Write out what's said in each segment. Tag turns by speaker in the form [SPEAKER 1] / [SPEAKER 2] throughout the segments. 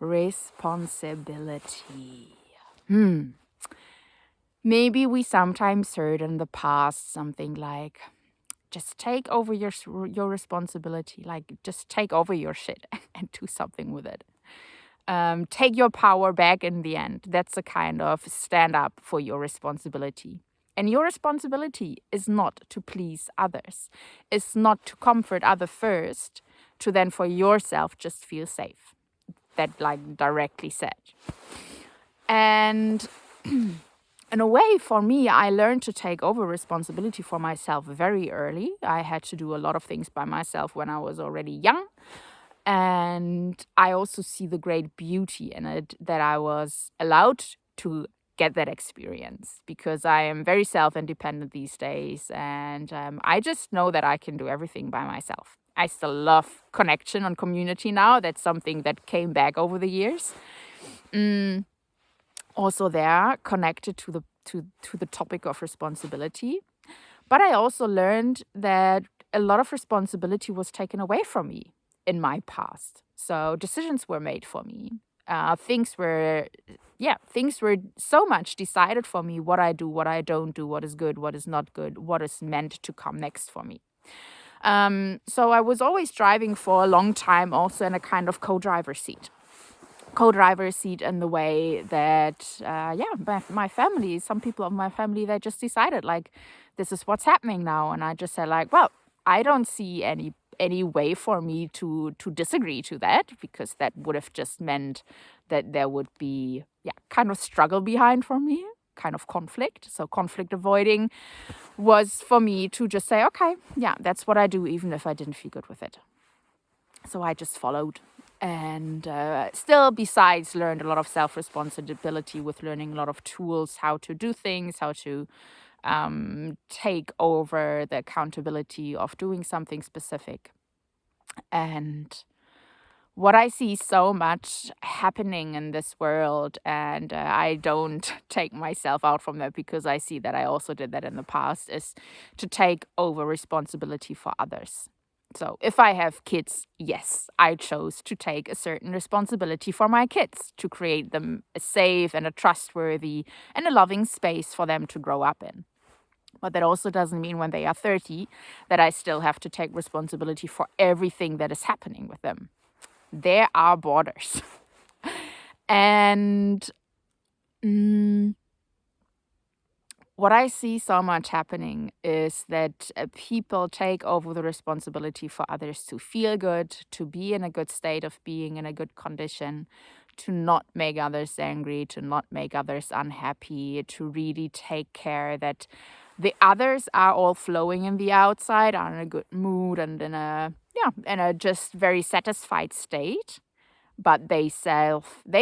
[SPEAKER 1] Responsibility. Maybe we sometimes heard in the past something like, just take over your responsibility, like just take over your shit and do something with it. Take your power back in the end. That's a kind of stand up for your responsibility. And your responsibility is not to please others. It's not to comfort others first, to then for yourself just feel safe. That like directly said. And in a way, for me, I learned to take over responsibility for myself very early. I had to do a lot of things by myself when I was already young. And I also see the great beauty in it that I was allowed to get that experience, because I am very self-independent these days. And I just know that I can do everything by myself. I still love connection and community now. That's something that came back over the years. Also there, connected to the topic of responsibility. But I also learned that a lot of responsibility was taken away from me in my past. So decisions were made for me. Things were so much decided for me, what I do, what I don't do, what is good, what is not good, what is meant to come next for me. So I was always driving for a long time, also in a kind of co-driver seat in the way that, my family, some people of my family, they just decided like, this is what's happening now. And I just said like, well, I don't see any way for me to disagree to that, because that would have just meant that there would be, kind of struggle behind for me, kind of conflict. So conflict avoiding was for me to just say, okay, that's what I do, even if I didn't feel good with it. So I just followed. And still, besides, learned a lot of self-responsibility with learning a lot of tools, how to do things, how to take over the accountability of doing something specific. And what I see so much happening in this world, and I don't take myself out from that because I see that I also did that in the past, is to take over responsibility for others. So if I have kids, yes, I chose to take a certain responsibility for my kids, to create them a safe and a trustworthy and a loving space for them to grow up in. But that also doesn't mean when they are 30 that I still have to take responsibility for everything that is happening with them. There are borders. And what I see so much happening is that people take over the responsibility for others to feel good, to be in a good state of being, in a good condition, to not make others angry, to not make others unhappy, to really take care that the others are all flowing in the outside, are in a good mood and in a just very satisfied state. But they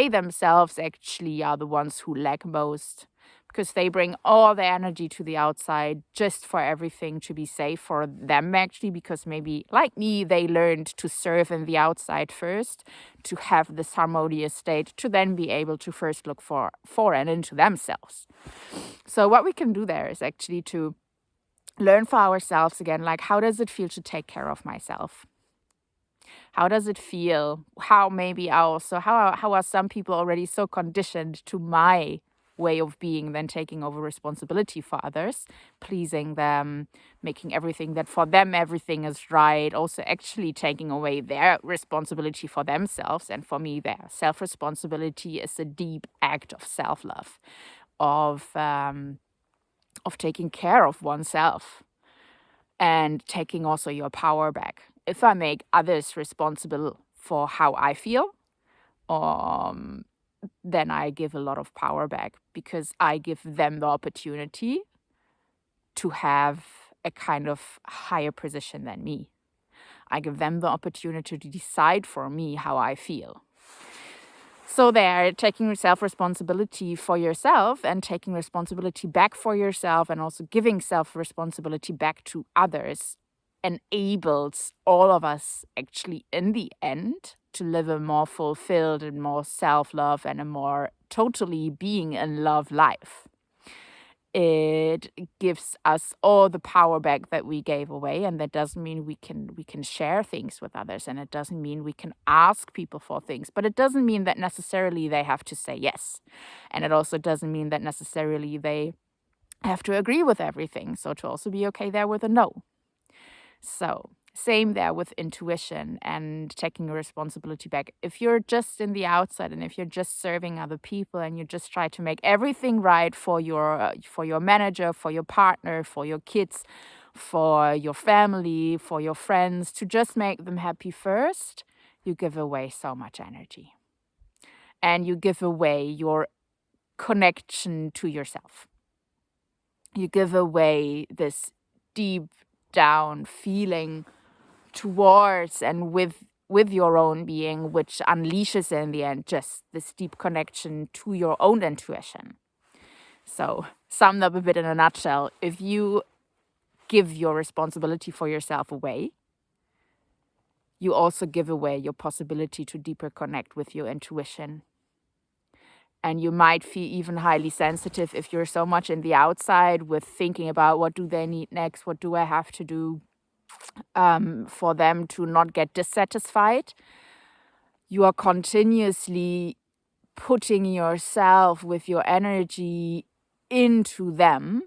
[SPEAKER 1] themselves actually are the ones who lack most, because they bring all their energy to the outside just for everything to be safe for them, actually, because maybe, like me, they learned to serve in the outside first, to have this harmonious state, to then be able to first look for and into themselves. So what we can do there is actually to learn for ourselves again, like, how does it feel to take care of myself? How does it feel? How are some people already so conditioned to my way of being, then taking over responsibility for others, pleasing them, making everything that for them everything is right, also actually taking away their responsibility for themselves. And for me, their self-responsibility is a deep act of self-love, of taking care of oneself and taking also your power back. If I make others responsible for how I feel, then I give a lot of power back, because I give them the opportunity to have a kind of higher position than me. I give them the opportunity to decide for me how I feel. So they're taking self-responsibility for yourself and taking responsibility back for yourself, and also giving self-responsibility back to others, enables all of us actually in the end to live a more fulfilled and more self-love and a more totally being in love life. it gives us all the power back that we gave away, and that doesn't mean we can share things with others, and it doesn't mean we can ask people for things, but it doesn't mean that necessarily they have to say yes, and it also doesn't mean that necessarily they have to agree with everything. So to also be okay there with a no. So same there with intuition and taking a responsibility back. If you're just in the outside and if you're just serving other people and you just try to make everything right for your manager, for your partner, for your kids, for your family, for your friends, to just make them happy first, you give away so much energy. And you give away your connection to yourself. You give away this deep down feeling towards and with your own being, which unleashes in the end just this deep connection to your own intuition. So, summed up a bit in a nutshell, if you give your responsibility for yourself away, you also give away your possibility to deeper connect with your intuition. And you might feel even highly sensitive if you're so much in the outside with thinking about what do they need next, what do I have to do for them to not get dissatisfied. You are continuously putting yourself with your energy into them,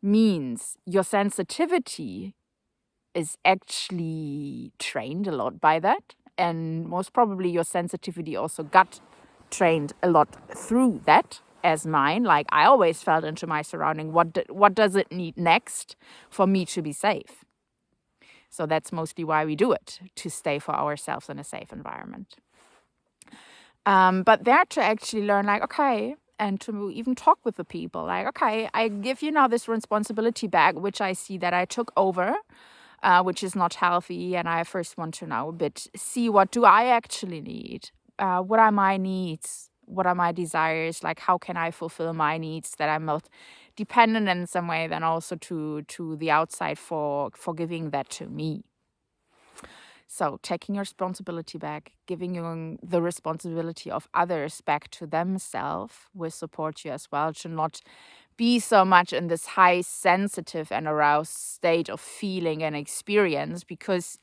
[SPEAKER 1] means your sensitivity is actually trained a lot by that. And most probably your sensitivity also got trained a lot through that, as mine. Like I always felt into my surrounding, what does it need next for me to be safe? So that's mostly why we do it, to stay for ourselves in a safe environment. But there to actually learn, like, okay, and to even talk with the people, like, okay, I give you now this responsibility back, which I see that I took over, which is not healthy. And I first want to now a bit see, what do I actually need? What are my needs? What are my desires? Like, how can I fulfill my needs that I'm not dependent in some way then also to the outside for giving that to me. So taking your responsibility back, giving you the responsibility of others back to themselves will support you as well to not be so much in this high sensitive and aroused state of feeling and experience, because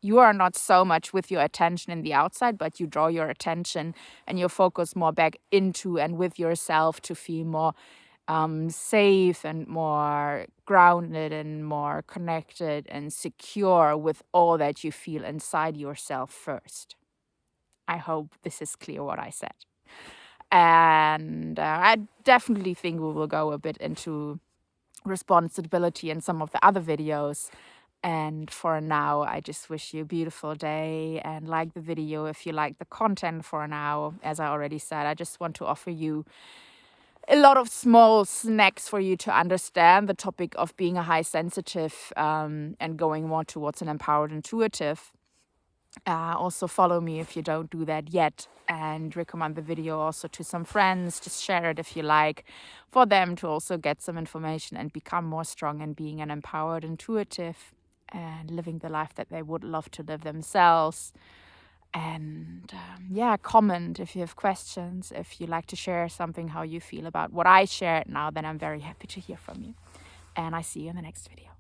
[SPEAKER 1] you are not so much with your attention in the outside, but you draw your attention and your focus more back into and with yourself to feel more safe and more grounded and more connected and secure with all that you feel inside yourself first. I hope this is clear what I said. And I definitely think we will go a bit into responsibility in some of the other videos. And for now, I just wish you a beautiful day and like the video if you like the content for now. As I already said, I just want to offer you a lot of small snacks for you to understand the topic of being a high sensitive and going more towards an empowered intuitive. Also follow me if you don't do that yet, and recommend the video also to some friends. Just share it if you like, for them to also get some information and become more strong in being an empowered intuitive and living the life that they would love to live themselves. And comment if you have questions, if you like to share something, how you feel about what I shared now, then I'm very happy to hear from you. And I see you in the next video.